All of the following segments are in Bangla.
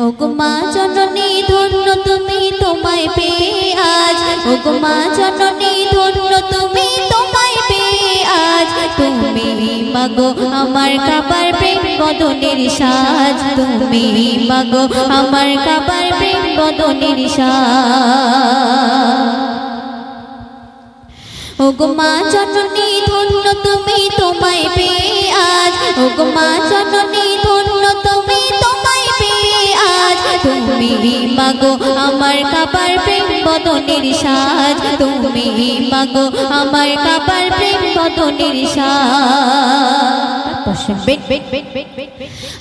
ওগো মা জননী ধন্য তুমি তোমায় পেয়ে আজ, ওগো মা জননী ধন্য তুমি তোমায় পেয়ে আজ। তুমি মাগো আমার কাবার প্রেম বদনের সাজ, তুমি মাগো আমার কাবার প্রেম বদনের সাজ। ওগো মা জননী ধন্য তুমি তোমায় পেয়ে আজ, ওগো মা জননী ধন্য তুমি তোমায় পেয়ে আজ। তুমি মাগো আমার কাবার প্রেম বদনের সাজ, তুমি মাগো আমার কাবার প্রেম বদনের সাজ।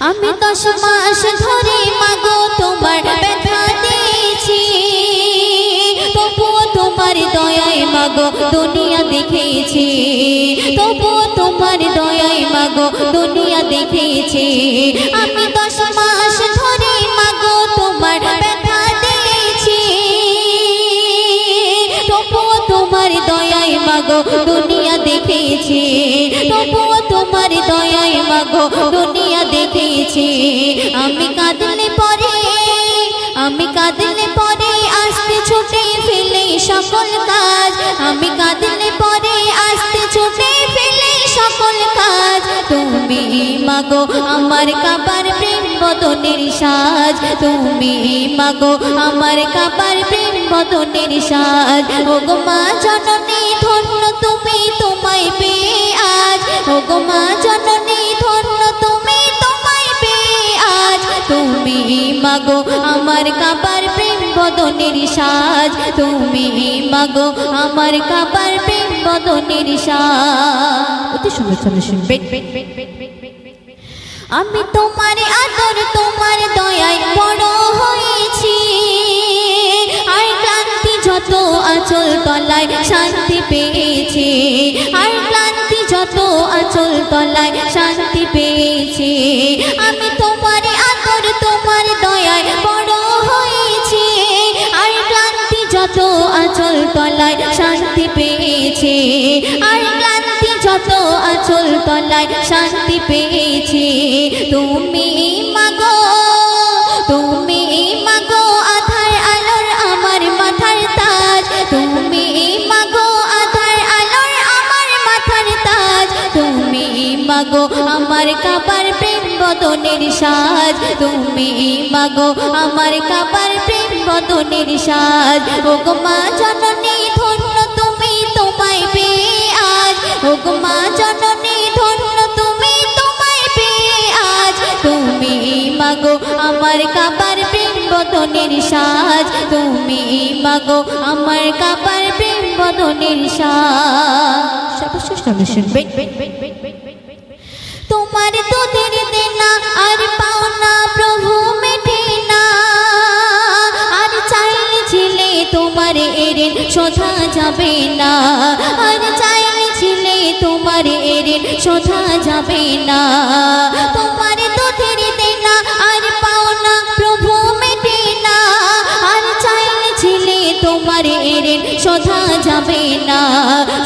আমি 10 মাস ধরে মাগো তোমার ব্যথা দিয়েছি, তবুও তোমার দয়ায় মাগো দুনিয়া দেখেছি, তবুও তোমার দয়ায় মাগো দুনিয়া দেখেছি। আমি 10 মাস ধরে মাগো তোমার ব্যথা দিয়েছি, তবুও তোমার দয়ায় মাগো দুনিয়া দেখেছি, তবুও তোমার দয়ায় মাগো দুনিয়া দেখেছি। আমি কাঁদলে পরে, আমি কাঁদলে পরে আসতে ছুটে ফেলে সকল কাজ, আমি কাঁদলে পরে আসতে ছুটে ফেলে সকল কাজ। তুমি মাগো আমার কাবার প্রেম বদনের সাজ, তুমি মাগো আমার কাবার প্রেম বদনের সাজ। ওগো মা জননী ধন্য তুমি তোমায় পেয়ে আজ, ওগো মা জননী ধন্য তুমি তোমায় পেয়ে আজ। তুমি মাগো আমার কাবার প্রেম বদনের সাজ, তুমি মাগো আমার কাবার প্রেম বদনের সাজ। অতি সুন্দর চলে শুনবে। আমি তোমার আদর তোমার দয়ায় বড় হয়েছি, আর ক্লান্তি যত আঁচল তলায় শান্তি পেয়েছি, আর ক্লান্তি যত আঁচল তলায় শান্তি পেয়েছি। আমি তোমার আদর তোমার দয়ায় বড় হয়েছি, আর ক্লান্তি যত আঁচল তলায় শান্তি পেয়েছি, আর ক্লান্তি যত আঁচল তলায় শান্তি পেয়েছি। তুমি মাগো, তুমি মাগো আধার আলোর আমার মাথার তাজ, তুমি মাগো আধার আলোর আমার মাথার তাজ। তুমি মাগো আমার কাবার প্রেম বদনের সাজ, তুমি মাগো আমার কাবার প্রেম বদনের সাজ। ওগো মা জননী ধন্য তুমি তোমায় পেয়ে আজ, ওগো মা জননী ধন্য তুমি তোমায় পেয়ে আজ। তুমি মাগো আমার কাবার প্রেম বদনের সাজ, তুমি মাগো আমার কাবার প্রেম বদনের সাজ। সর্বশ্রেষ্ঠ শুনবে। তোমার দুধের দেনা আর পাওনা প্রভু মেটে না, আর চাইলে ছিলে তোমার এরেন শোধা যাবে না, আর চাইলে ছিলে তোমার এরেন শোধা যাবে না। তোমার দুধের দেনা আর পাওনা প্রভু মেটে না, আর চাইলে ছিলে তোমার এরেন শোধা যাবে না।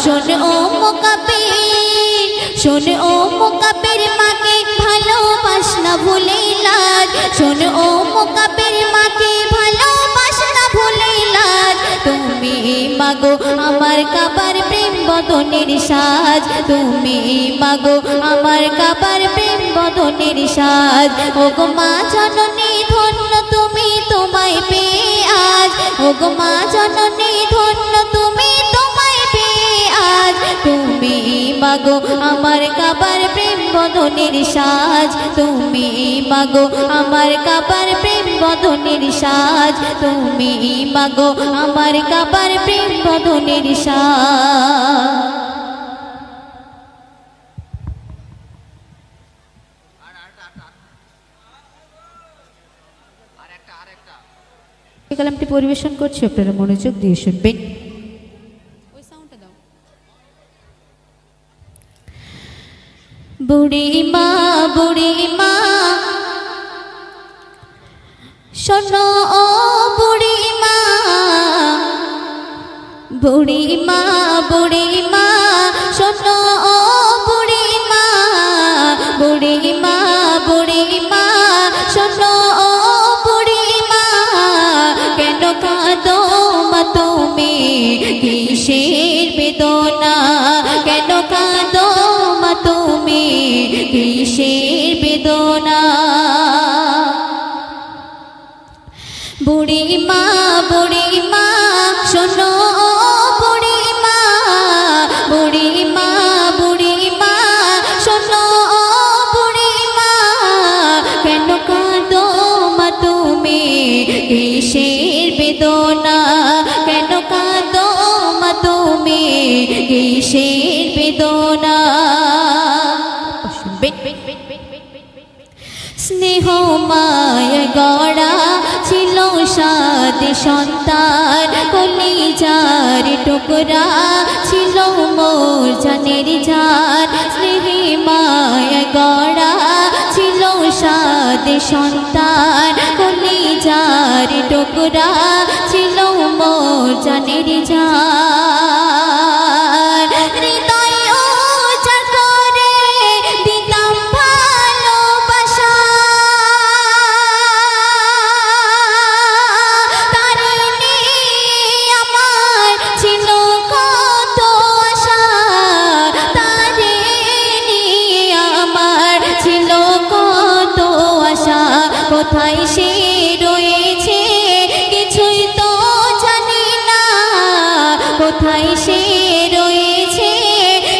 শোন ও মুকাব্বির, শোন ও মুকাব্বির মাকে ভালোবাস না ভুলে লাজ, শোন ও মুকাব্বির মাকে ভালোবাস না ভুলে লাজ। তুমি মাগো আমার কাবার প্রেম বদনের সাজ, তুমি মাগো আমার কাবার প্রেম বদনের সাজ। ওগো মা জননী ধন্য তুমি তোমায় পেয়ে আজ, ওগো মা জননী ধন্য তুমি তোমায় পেয়ে আজ। তুমি মাগো আমার কাবার প্রেম বদনের সাজ, তুমি মাগো আমার কাবার প্রেম বদনের সাজ, তুমি মাগো আমার কাবার প্রেম বদনের সাজ। এই কালামটি পরিবেশন করছি, আপনারা মনোযোগ দিয়ে শুনবেন। বুড়ি মা, বুড়ি মা শোনো ও বুড়ি মা, বুড়ি মা, বুড়ি মা শোনো ও বুড়ি মা, বুড়ি মা, বুড়ি মা শোনো ও বুড়ি কাঁদো মা তুমি কিসের বেদনা কেন কাঁদো মা তুমি কিসের বেদনা বুড়ি মা শোনো বুড়ি মা শোনো বুড়ি মা কেন কাঁদো মা তুমি কিসের বেদনা কেন কাঁদো মা তুমি কিসের বেদনা স্নেহ মায়া গড়া ছিল সাত সন্তান কলিজার টুকরা ছিল মোর জানের জান স্নেহে মায়া গড়া ছিল সাত সন্তান কলিজার টুকরা ছিল মোর জানের জান হৃদয় উজাড় করে দিতাম ভালোবাসা তারিণী আমার ছিল কত আশা তারিণী আমার ছিল কত আশা কোথায় সে রয়েছে কিছুই তো জানি না কোথায় সে রয়েছে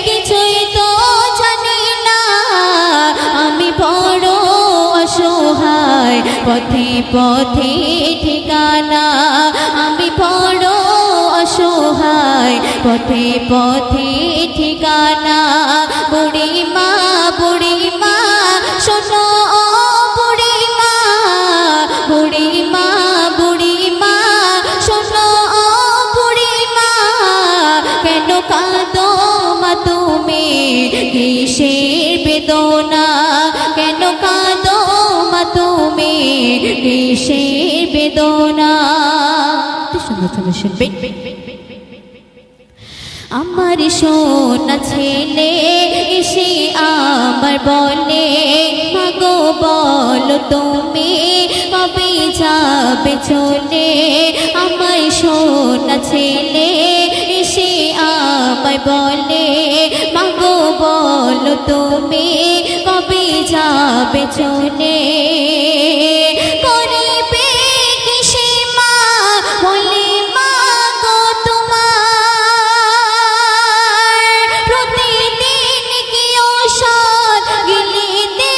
কিছুই তো জানি না আমি বড় অসহায় পথে পথে ঠিকানা আমি বড় অসহায় পথে পথে ঠিকানা বুড়ি মা শোনো বুড়ি মা শোনো বুড়ি মা কেন কাঁদো মা তুমি কিসের বেদনা কেন কাঁদো মা তুমি কিসের বেদনা শুনবে আমার সোনা ছেলে এসে আমার বলে মাগো বলো তুমি কবে যাবে চলে আমার সোনা ছেলে এসে আমায় বলে মাগো বলো তুমি কবে যাবে চলে করিবে কিসে মা বলে মাগো তোমার প্রতিদিন কি ঔষধ গিলিতে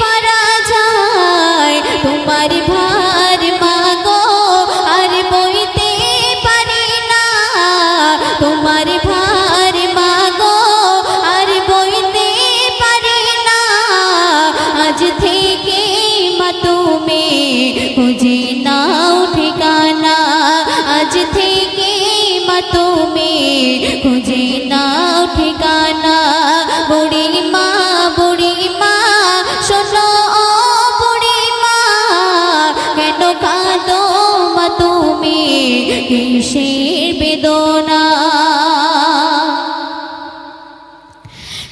পারা যায় তোমার ভার মাগো আর বইতে পারি না তোমার ভার মাগো আর বইতে পারি না আজ থেকে মা তুমি খুঁজে নাও ঠিকানা আজ থেকে মা তুমি খুঁজে নাও ঠিকানা বুড়ি মা শোনো বুড়ি মা কেন কাঁদো মা তুমি কিসের বেদনা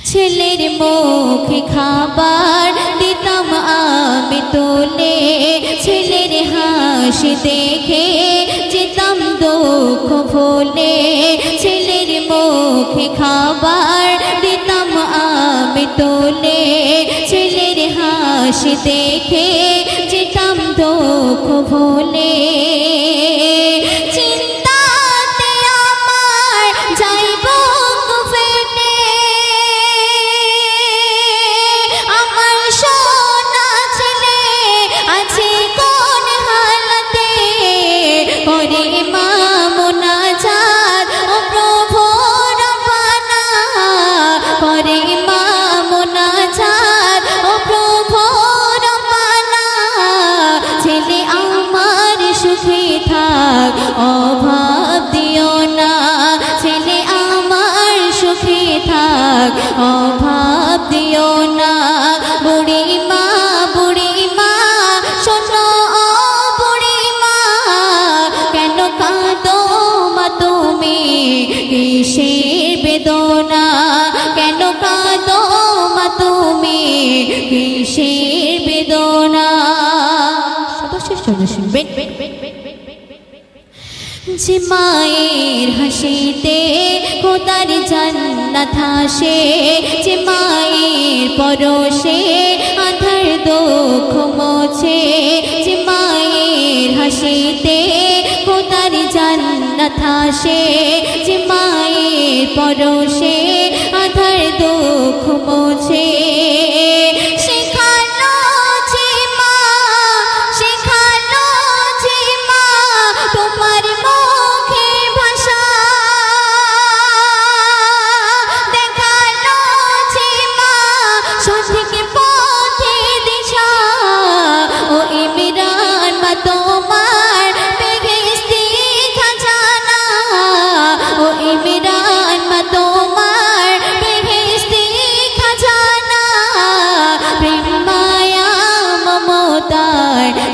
ছেলের মুখে খাবার দিতাম আমি তোলে ছেলের হাসি দেখে যেতাম দুঃখ ভুলে ছেলের মুখে খাবার দিতাম আমি তোলে ছেলের হাসি দেখে যেতাম দুঃখ ভুলে চিন্তাতে আমার যাইব ফেটে আমার সোনা ছেলে আছে কোন হালতে করে মা মোনাজাত ও প্রভু রব্বানা করে মা মোনাজাত ও প্রভু রব্বানা ছেলে আমার সুখে থাক অভাব দিও না ছেলে আমার সুখে থাক অভাব দিও না বুড়ি মা শোনো বুড়ি মা কেন কাঁদো মা তুমি কিসের বেদনা কেন কাঁদো মা তুমি কিসের বেদনা শুনবে যে মায়ের হাসিতে খোদার জান্নাত হাসে, যে মায়ের পরশে আঁধার দুঃখ মোছে, যে মায়ের হাসিতে খোদার জান্নাত হাসে, যে মায়ের পরশে আঁধার দুঃখ মোছে।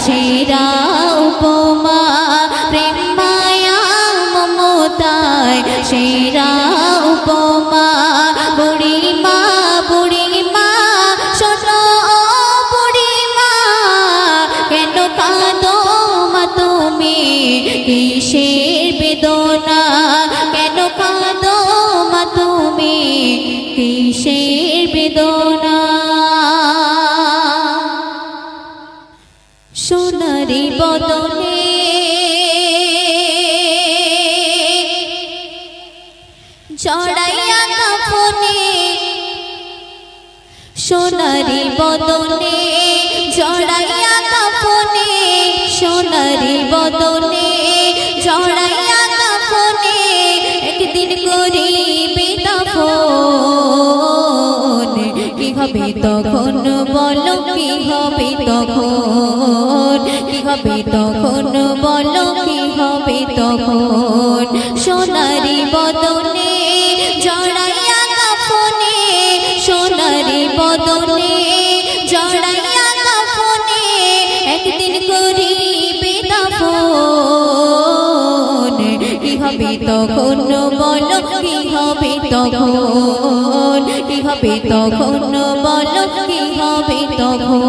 সেরা উপমা প্রেম মায়া মমতায়, সেরা উপমা। বুড়িমা বুড়িমা শোনো বুড়িমা, কেন কাঁদো মা তুমি, কিসের বেদনা, কেন কাঁদো মা তুমি, কিসের বেদনা। সোনারি বদনে জড়াইয়া কাফনে, সোনারি বদনে জড়াইয়া কাফনে, সোনারি বদনে জড়াইয়া কাফনে, একদিন করিবে দাফন। কি হবে তখন বলো, কি হবে তখন, কি হবে তখন বলো, কি হবে তখন। সোনারি বদনে জড়াইয়া কাফনে, সোনারি বদনে জড়াইয়া কাফনে, একদিন করিবে দাফন। কি হবে তখন বলো, কি হবে তখন, কি হবে তখন বলো, কি হবে তখন।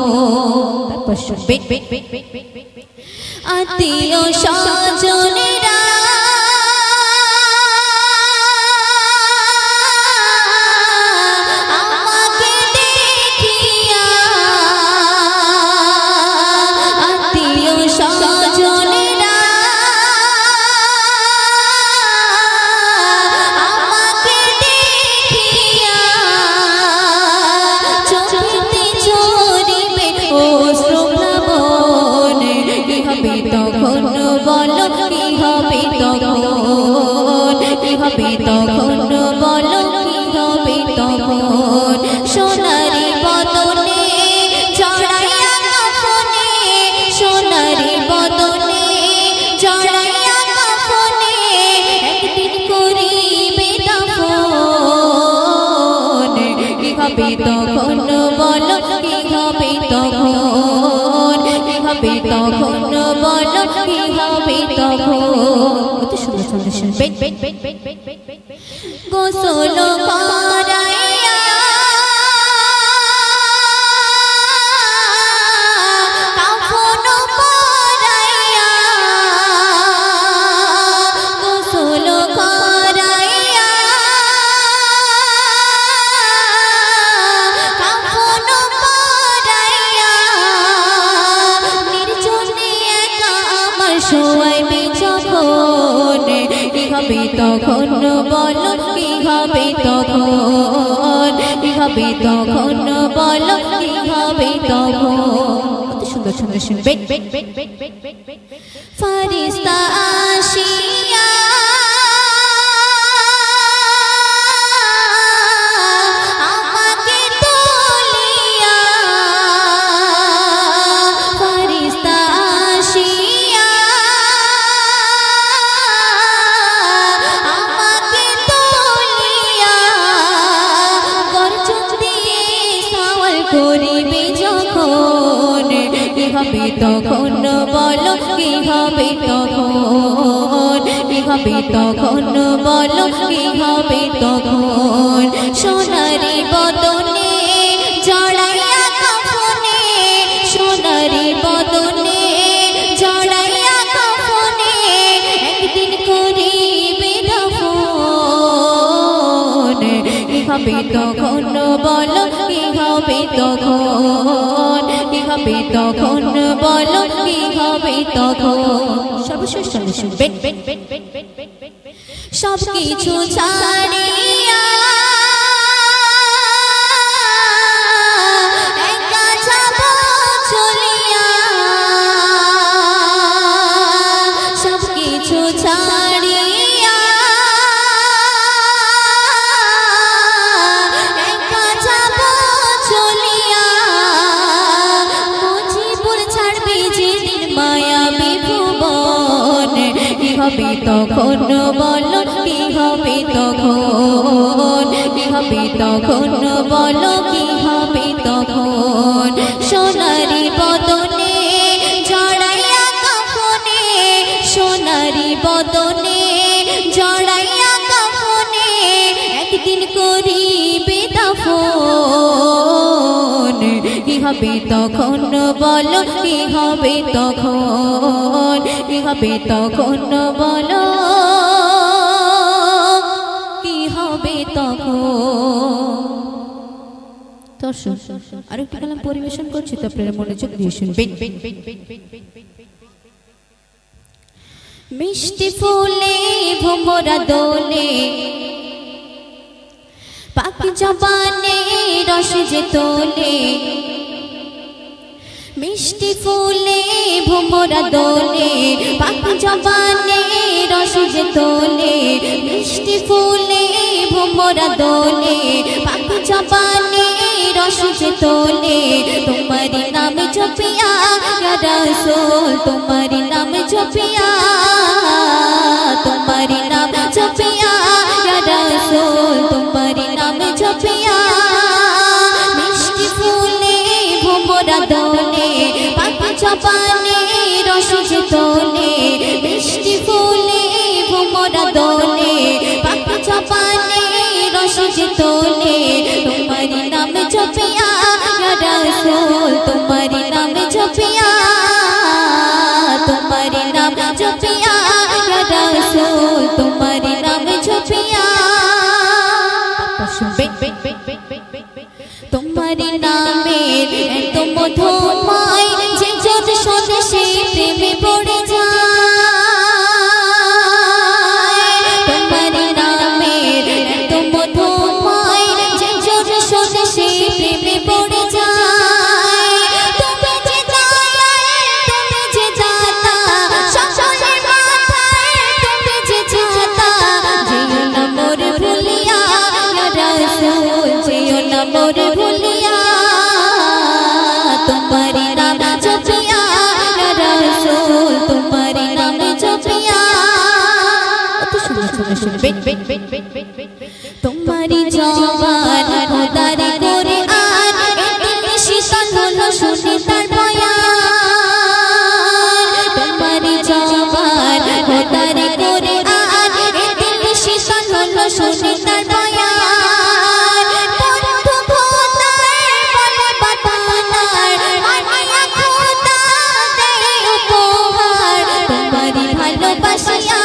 আত্মীয় স্বজনেরা আমাকে দেখিয়া, আত্মীয় স্বজনেরা আমাকে দেখিয়া, চোখেতে ঝরিবে অশ্রুপ্লাবন। কি হবে তখন বলো, কি হবে তখন, কি হবে তখন বলো, কি হবে তখন। সোনারি বদনে জড়াইয়া কাফনে, সোনারি বদনে জড়াইয়া কাফনে, একদিন করিবে দাফন। কি হবে তখন বলো, কি হবে তখন, কি হবে তখন বলো, কি হবে তখন। কত সুন্দর ছন্দ শুনবে। গোসল করাইয়া কাফন পরাইয়া, গোসল করাইয়া কাফন পরাইয়া, নির্জনে একা আমার শোয়াইবে যখন। কি হবে তখন বলো, কি হবে তখন, কি হবে তখন বলো, কি হবে তখন। কত সুন্দর ছন্দ শুনবে। ফারিস্তা আসিয়া আমাকে তুলিয়া, ফারিস্তা আসিয়া আমাকে তুলিয়া, গর্জন দিয়ে সওয়াল করিবে যখন। কি হবে তখন বলো, কি হবে তখন, কি হবে তখন বলো, কি হবে তখন। সোনারি বদনে জড়াইয়া কাফনে, সোনারি বদনে জড়াইয়া কাফনে, একদিন হবে তখন বলো কি হবে তখন কি হবে তখন বলো কি হবে তখন সর্বশ্রেষ্ঠ শুনবেন সব কিছু ছাড়িয়া একা যাব চলিয়া সব কিছু ছাড়িয়া একা যাব চলিয়া মুজিবুর ছাড়বে যেদিন মায়া বিভুবন কি হবে তখন বলো কি হবে তখন কি হবে তখন বলো কি হবে তখন সোনারি বদনে জড়াইয়া কাফনে সোনারি বদনে জড়াইয়া কাফনে একদিন করিবে দাফন কি হবে তখন বলো কি হবে তখন কি হবে তখন বলো কি হবে তখন দর্শক আরেকটি কালাম পরিবেশন করছি তো আপনারা মনোযোগ দিয়ে শুনবেন মিষ্টি ফুলে ভোমরা দোলে পাখি জবানে রস যে তোলে মিষ্টি ফুলে ভোমরা দোলে পাখি জবানে রস যে তোলে মিষ্টি ফুলে ভোমরা দোলে পাখি জবানে রস যে তোলে তোমারি নাম জপিয়া ইয়া রাসূল তোমারি নাম জপিয়া তোমারি নাম জপিয়া ইয়া রাসূল তোমারি নাম জপিয়া মিষ্টি ফুলে ভোমরা দোলে পাখি জবানে রস যে তোলে মিষ্টি ফুলে ভোমরা দোলে পাখি জবানে রস যে তোলে তোমারি নাম জপিয়া ইয়া রাসূল তোমারি নাম জপিয়া তোমারি নাম জপিয়া ইয়া রাসূল তোমারি নাম জপিয়া তোমারি নামের এত মধুময় যে যত শোনে সে প্রেমে পড়ে যায় তোমারি নামের এত মধুময় যে যত শোনে সে প্রেমে পড়ে যায় তুমি যে দয়াল তুমি যে দাতা সকলের মাথায় তুমি যে ছাতা যেও না মোর ভুলিয়া ইয়া রাসূল যেও না মোর ভুলিয়া তোমারি নাম জপিয়া ইয়া রাসূল তোমারি নাম জপিয়া কত সুন্দর শুনবেন তোমারি জবান খোদারি করে আর দিল শীতল হলো শুনে তার বয়ান তোমারি জবান খোদারি করে আর দিল শীতল হলো শুনে তার বয়ান বন্ধু খোদার বলে বাতানার মানিয়া খোদা দেয় উপহার তোমারি ভালোবাসিয়া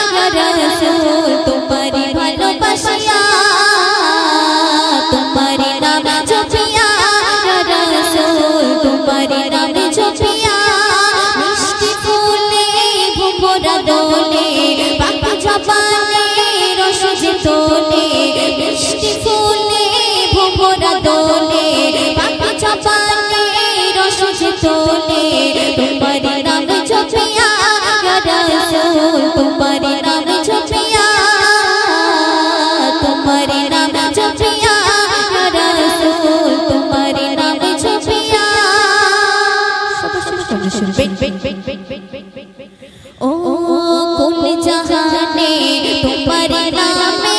ইয়া রাসূল তোমারি ভালোবাসিয়া তোমারি নাম জপিয়া ইয়া রাসূল তোমারি নাম জপিয়া মিষ্টি ফুলে ভোমরা দোলে পাখি জবানে রস যে তোলে মিষ্টি ফুলে ভোমরা দোলে পাখি জবানে রস যে তোলে তোমারি নাম জপিয়া ইয়া রাসূল তোমারি নাম জপিয়া তোমারি নাম জপিয়া ইয়া রাসূল তোমারি নাম জপিয়া সর্বশ্রেষ্ঠ শুনবেন ও কোন জাহানে তোমারি নামে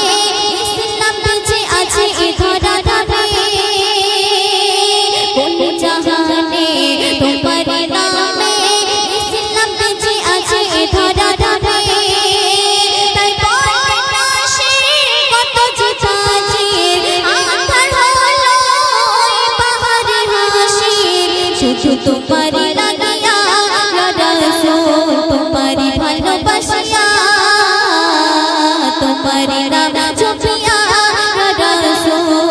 ইসলাম বেঁচে আছে এ ধরাধামে কোন জাহানে তোমারি নামে ইসলাম বেঁচে আছে এ ধরাধামে তাই বলবে না সে কত যে তাজির আধার হলো এ বাহারে হাসির শুধু তোমারি লাগিয়া ইয়া রাসূল তোমারি ভালোবাসিয়া তোমারি নাম জপিয়া ইয়া রাসূল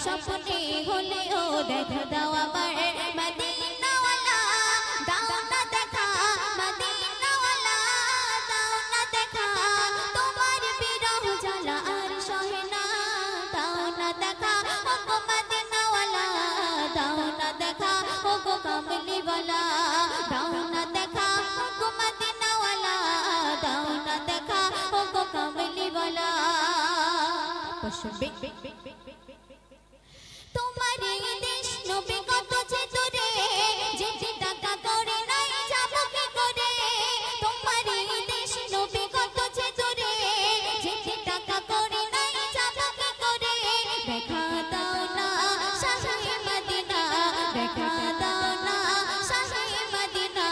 স্বপ্নে হলেও দেখা দাও আমার মদিনাওয়ালা, দাও না দেখা মদিনাওয়ালা, দাও না দেখা তোমার বিরহ জ্বালা আর সহে না, দাও না দেখা ওগো মদিনাওয়ালা, দাও না দেখা ওগো কামলিওয়ালা, দাও না দেখা ওগো মদিনাওয়ালা, দাও না দেখা ওগো কামলিওয়ালা। তোমার এই দেশ নবী কত যে দূরে, যে টাকা করে নাই যাবো কি করে, তোমার এই দেশ নবী কত যে দূরে, যে টাকা করে নাই যাবো কি করে, দেখা দাও না শাহে মদিনা, দেখা দাও না শাহে মদিনা,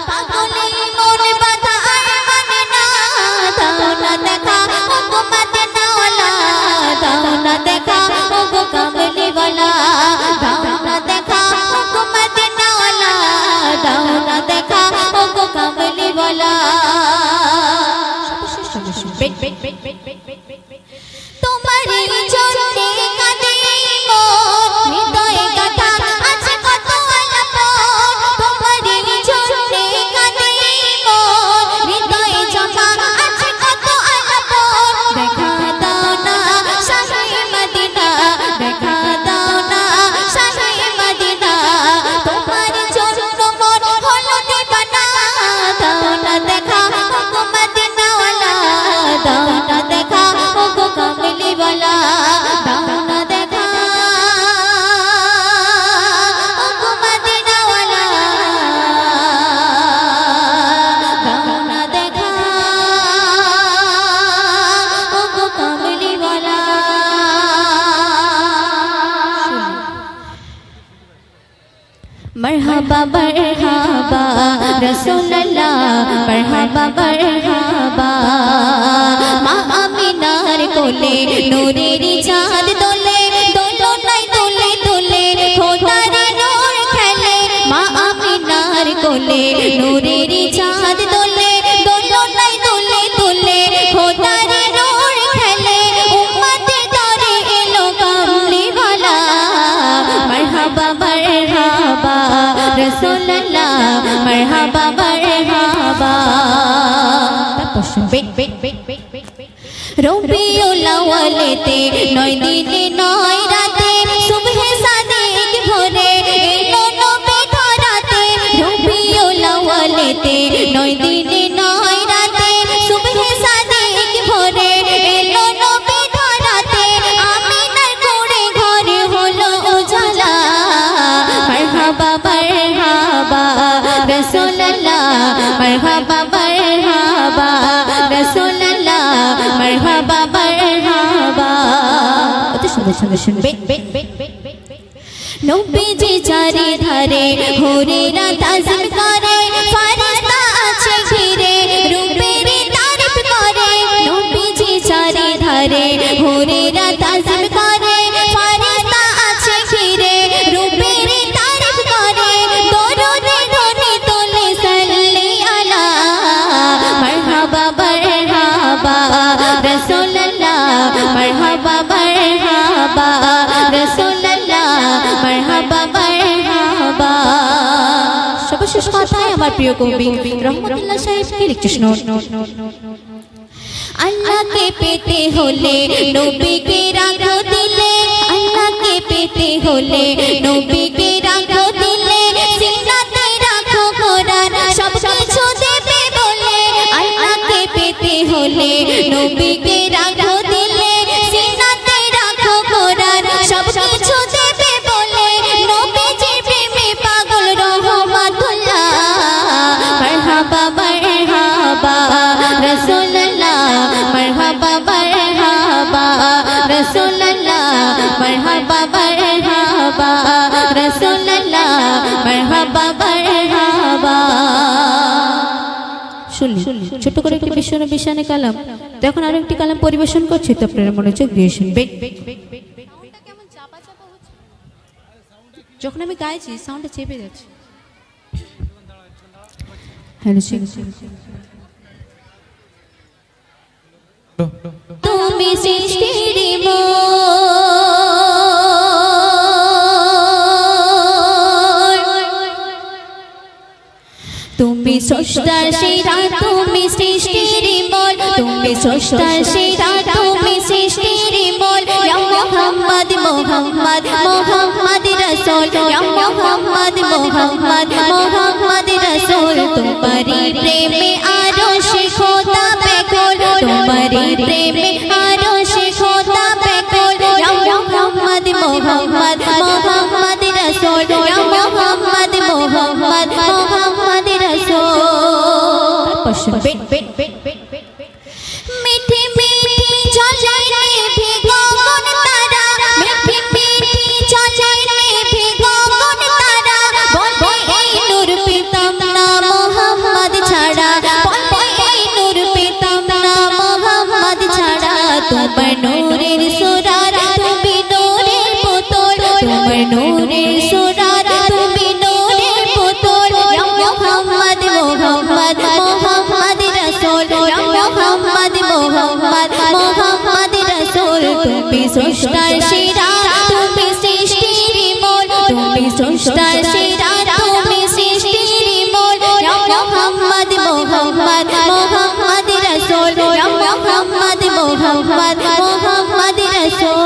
পাগলে মন বাঁধা আর মানে না, দাও না দেখা ওগো মদিনাওয়ালা, দাও না দেখা ওগো কামলিওয়ালা, দাও না দেখা ওগো মদিনাওয়ালা, দাও না দেখা ওগো কামলিওয়ালা। তোমার জন্যে কাঁদে মন, হৃদয়ে গাথা আছে কত আলাপন, তোমার জন্যে কাঁদে মন, হৃদয়ে জমা আছে কত আলাপন, দেখা দাও না শাহে মদিনা, দেখা দাও না শাহে মদিনা, তোমার জন্য মন হলো দিবানা, দাও না দেখা ওগো মদিনাওয়ালা, দাও না দেখা ওগো কামলিওয়ালা, দাও না দেখা ওগো মদিনাওয়ালা, দাও না দেখা ওগো কামলিওয়ালা। मरहबा मरहबा रसूलल्लाह, मरहबा मरहबा, माँ आमिनार कोले नूरेर चाँद दोले, दोलो নাই दोले दोले খোদার নূর খেলে, माँ आमिनार कोले नूरेर चाँद दोले, दोलो নাই दोले दोले খোদার নূর খেলে, উম্মতের দরে এলো কামলিওয়ালা, मरहबा मरहबा रसूलल्लाह, मरहबा मरहबा। রবিউল আউয়ালেতে 9 দিনে 9 রাতে, সুবহে সাদিক ভোরে এলো নবী ধরাতে, রবিউল আউয়ালেতে 9 দিনে 9 রাতে, সুবহে সাদিক ভোরে এলো নবী ধরাতে, আমিনার কোড়ে ঘরে হলো উজালা, মারহাবা মারহাবা রাসূলুল্লাহ, মারহাবা মারহাবা রাসূলুল্লাহ, মারহাবা মারহাবা। অতি সুন্দর সুন্দর শুনবে। নবীজি চারি ধারে হুরেরা তাজিম করে, ফারিস্তা আছে ঘিরে রূপের তারিফ করে, নবীজি চারি ধারে হুরেরা তাজিম করে, ফারিস্তা আছে ঘিরে রূপের তারিফ করে, দরুদে ধ্বনি তোলে সাল্লি আলা, মারহাবা মারহাবা রাসূলুল্লাহ, মারহাবা মারহাবা রাসূলুল্লাহ, মারহাবা মারহাবা। সর্বশেষ কথায় আমার প্রিয় কবি রহমতুল্লাহ সাহেব কি লিখছেন, আল্লাহকে পেতে হলে নবীকে রাখো দিলে, আল্লাহকে পেতে হলে নবীকে রাখো দিলে, সিনাতে রাখো কোরআন সব কিছু দেবে বলে, আল্লাহকে পেতে হলে নবীকে রাখো দিলে, সিনাতে রাখো কোরআন সব কিছু দেবে বলে, নবীজির প্রেমে পাগল রহমাতুল্লাহ, মারহাবা মারহাবা রাসূলুল্লাহ, মারহাবা মারহাবা রাসূলুল্লাহ, মারহাবা মারহাবা রাসূলুল্লাহ, মারহাবা মারহাবা। শুনলি ছোট করে একটি বিশ্বনবী শানে কালাম, তো এখন আরো একটি কালাম পরিবেশন করছি, তো আপনারা মনোযোগ দিয়ে শুনবেন। যখন আমি গাইছি সাউন্ডটা চেপে যাচ্ছে। হ্যালো তুমি সৃষ্টির মূল, তুমি স্রষ্টার সেরা তুমি সৃষ্টির মূল তুমি স্রষ্টার সেরা তুমি সৃষ্টির মূল ইয়া মুহাম্মদ মুহাম্মদ মুহাম্মদ রাসূল ইয়া মুহাম্মদ মুহাম্মদ মুহাম্মদ রাসূল তোমারি প্রেমে আরশে খোদা বেকুল তোমারি প্রেমে আরশে খোদা বেকুল ইয়া মুহাম্মদ মুহাম্মদ মুহাম্মদ রাসূল ইয়া মুহাম্মদ মুহাম্মদ মুহাম্মদ রাসূল মিঠি মিঠি ঝলঝলে ভিগোগন তারা মিঠি মিঠি ঝলঝলে ভিগোগন তারা বলে এই নূর পেতাম না মুহাম্মদ ছাড়া বলে এই নূর পেতাম না মুহাম্মদ ছাড়া তোমার নূরের সুরার তুমি নূরের পুতুল তোমার নূরের সুরার তুমি নূরের পুতুল ইয়া মুহাম্মদ মুহাম্মদ মুহাম্মদ রাসূল ইয়া মুহাম্মদ মুহাম্মদ মুহাম্মদ রাসূল তুমি স্রষ্টার সেরা তুমি সৃষ্টির মূল তুমি স্রষ্টার সেরা তুমি সৃষ্টির মূল ইয়া মুহাম্মদ মুহাম্মদ মুহাম্মদ রাসূল ইয়া মুহাম্মদ মুহাম্মদ মুহাম্মদ রাসূল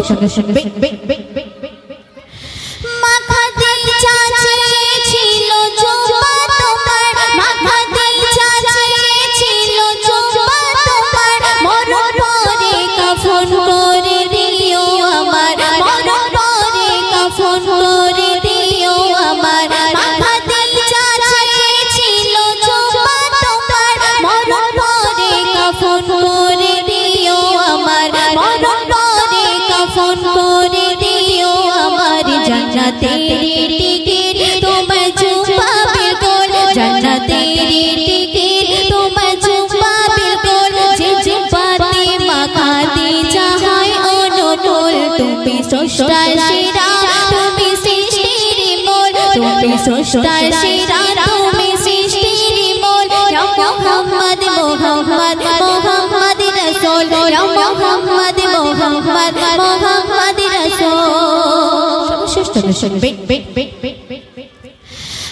সঙ্গে সঙ্গে মাখা দিল চাচিয়ে ছিল জুবা তোমার মাখা দিল চাচিয়ে ছিল জুবা তোমার মরণ পরে কাফন করে দিও আমার মরণ পরে কাফন করে দিও আমার মাখা দিল চাচিয়ে ছিল জুবা তোমার মরণ পরে কাফন করে দিও আমার মরণ পরে কাফন করে দিও আমার জান্নাতের টিকিট তোমার জুবা বিলকুল জান্নাতের টিকিট তোমার জুবা বিলকুল যে জুবাতে মাখাতে চাই অনুকূল তুমি স্রষ্টার সেরা তুমি সৃষ্টির মূল তুমি স্রষ্টার সেরা তুমি সৃষ্টির মূল ইয়া মুহাম্মদ মুহাম্মদ মুহাম্মদ রাসূল ইয়া মুহাম্মদ মুহাম্মদ মুহাম্মদ রাসূল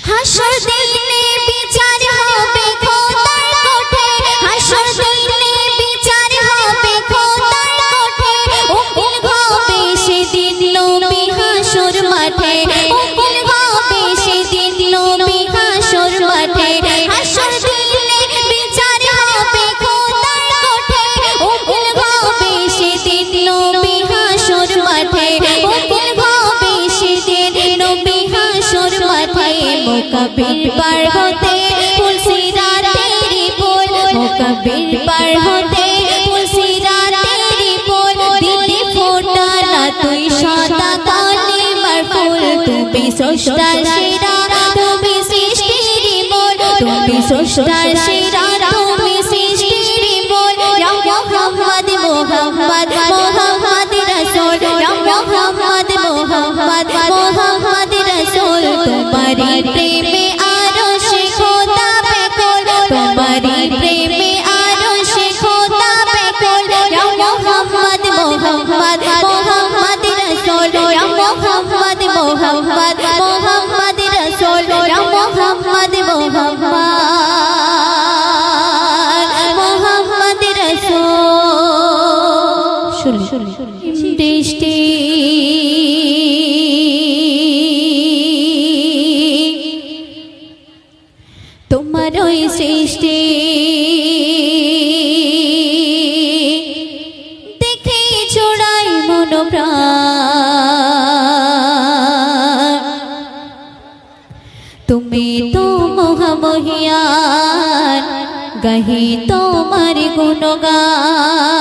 হাসর দিনে বিচার হবে খোদার কোঠে হাসর দিনে বিচার হবে খোদার কোঠে উকিল হবে সেদিন নবী হাসর মাঠে উকিল হবে সেদিন নবী হাসর মাঠে হাসর দিনে বিচার হবে খোদার কোঠে উকিল হবে সেদিন নবী হাসর মাঠে উকিল হবে সেদিন নবী হাসর মাঠে মুকাবিল পার হতে ফুলসিরাতের ফুল মুকাবিল পার হতে ফুলসিরাতের ফুল দিদি ফোটা না তুই সাদা কালিমার ফুল তুমি স্রষ্টার সেরা তুমি সৃষ্টির মূল তুমি স্রষ্টার সেরা তুমি সৃষ্টির মূল ইয়া মুহাম্মদ মুহাম্মদ মুহাম্মদ রাসূল ইয়া মুহাম্মদ মুহাম্মদ মুহাম্মদ রাসূল তোমারি প্রেমে আরশে খোদা বেকুল তোমারি প্রেমে আরশে খোদা বেকুল ইয়া মুহাম্মদ মুহাম্মদ মুহাম্মদ রাসূল ইয়া মুহাম্মদ মুহাম্মদ মুহাম্মদ রাসূল ইয়া মুহাম্মদ মুহাম্মদ মুহাম্মদ রাসূল দৃষ্টি তোমার ওই সৃষ্টি দেখে জোড়াই মন প্রাণ তুমি তো মহামহিয়ান গাহি তোমার গুণগান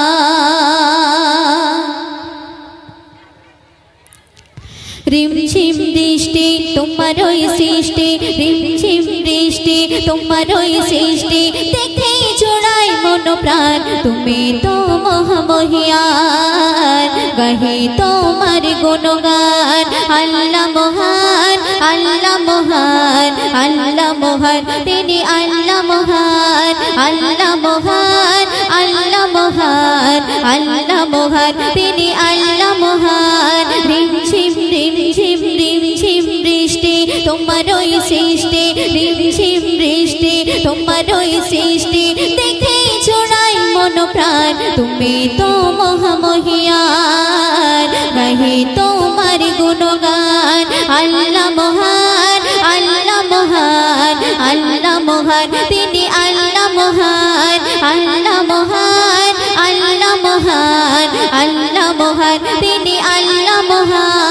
রিমঝিম বৃষ্টি তোমার ওই সৃষ্টি রিমঝিম বৃষ্টি তোমার ওই সৃষ্টি দেখে জোড়াই মন প্রাণ তুমি তো মহামহিয়ান গাহি তোমার গুণগান আল্লাহ মহান আল্লাহ মহান আল্লাহ মহান তিনি আল্লাহ মহান আল্লাহ মহান আল্লাহ মহান আল্লাহ মহান তিনি আল্লাহ মহান রিমঝিম রিমঝিম রিমঝিম বৃষ্টি তোমার ওই সৃষ্টি রিমঝিম বৃষ্টি তোমারই সৃষ্টি দেখে জোড়াই মন প্রাণ তুমি তো মহামহিয়ান গাহি তোমার গুণগান আল্লাহ মহান আল্লাহ মহান আল্লাহ মহান তিনি আল্লাহ মহান আল্লাহ মহান আল্লাহ মহান আল্লাহ মহান তিনি আল্লাহ মহান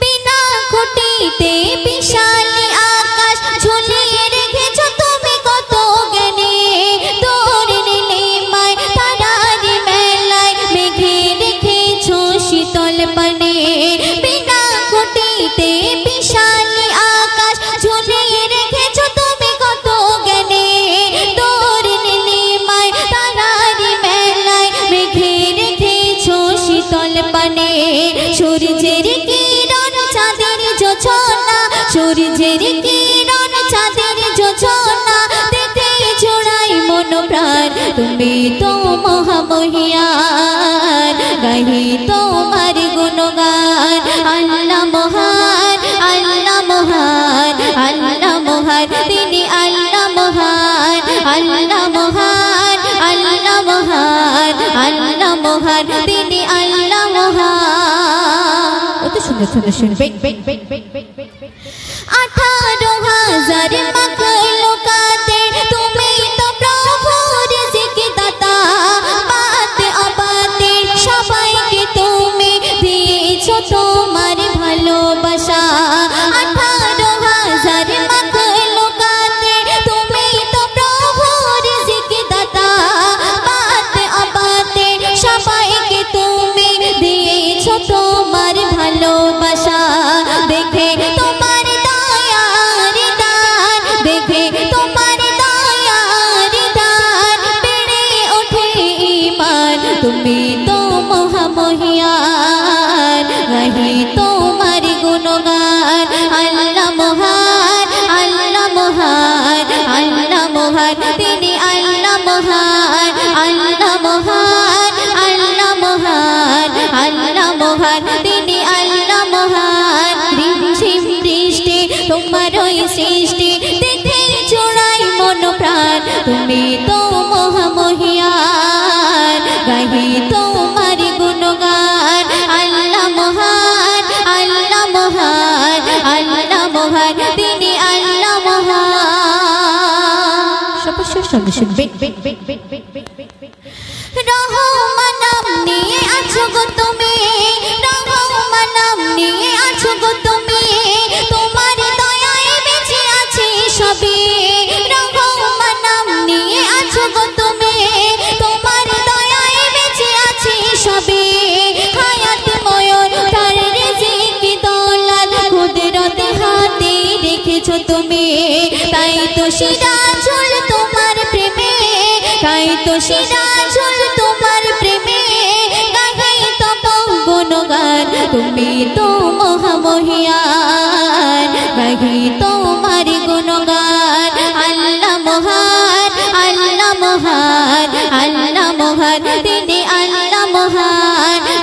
বিনা খুঁটিতে বিশালী আকাশ ঝুলিয়ে রেখেছ তুমি কত জ্ঞানে তোর নীলিমায় তারারি মেলায় মেঘে রেখেছ শীতল পানে বিনা খুঁটিতে বিশালী আকাশ ঝুলিয়ে রেখেছ তুমি কত জ্ঞানে তোর নীলিমায় তারারি মেলায় মেঘে রেখেছ শীতল পানে সূর্যের কিরণ চাঁদের যোছনা সূর্যের কিরণ চাঁদের যোছনা দেখে জোড়াই মন প্রাণ তুমি তো মহামহিয়ান গাহি তোমার গুণগান আল্লাহ মহান আল্লাহ মহান আল্লাহ মহান তিনি আল্লাহ মহান আল্লাহ মহান আল্লাহ মহান আল্লাহ মহান তিনি আল্লাহ মহান অত সুন্দর সুন্দর শুনবে 18,000 মাখলুকাতে তুমি তো প্রভু রিজিক দাতা পাতে অপাতে সবাইকে তুমি দিয়েছো তোমার ভালোবাসা 18,000 মাখলুকাতে তুমি তো প্রভু রিজিক দাতা পাতে অপাতে সবাইকে তুমি দিয়েছো তোমার ভালোবাসা দেখে তোমার দয়ার দান দেখে তোমার দয়ার দান বেড়ে ওঠে ঈমান তুমি তো মহামহিয়ান গাহি তোমার গুণগান আল্লাহ মহান আল্লাহ মহান আল্লাহ মহান তিনি আল্লাহ মহান আল্লাহ মহান আল্লাহ মহান আল্লাহ মহান তিনি আল্লাহ মহান রিমঝিম বৃষ্টি তোমারই সৃষ্টি দেখে জোড়াই মন প্রাণ তুমি তো মহামহিয়ান গাহি তোমার গুণগান আল্লাহ মহান আল্লাহ মহান আল্লাহ মহান তিনি আল্লাহ মহান সবশেষ সঙ্গে শুনবে রহমান নাম নিয়ে আছো গো তুমি রহমান নাম নিয়ে আছো গো তুমি তোমার দয়ায় বেঁচে আছে সবে রহমান নাম নিয়ে আছো গো তুমি তোমার দয়ায় বেঁচে আছে সবে হায়াত ময়ূর তার রিজিক দৌলত কুদরতে হাতে রেখেছো তুমি তাই তো সিরাজুল তোমার প্রেমে তাই তো সিরাজুল তোমার প্রেমে গাহি তব গুণগান তুমি তো মহামহিয়ান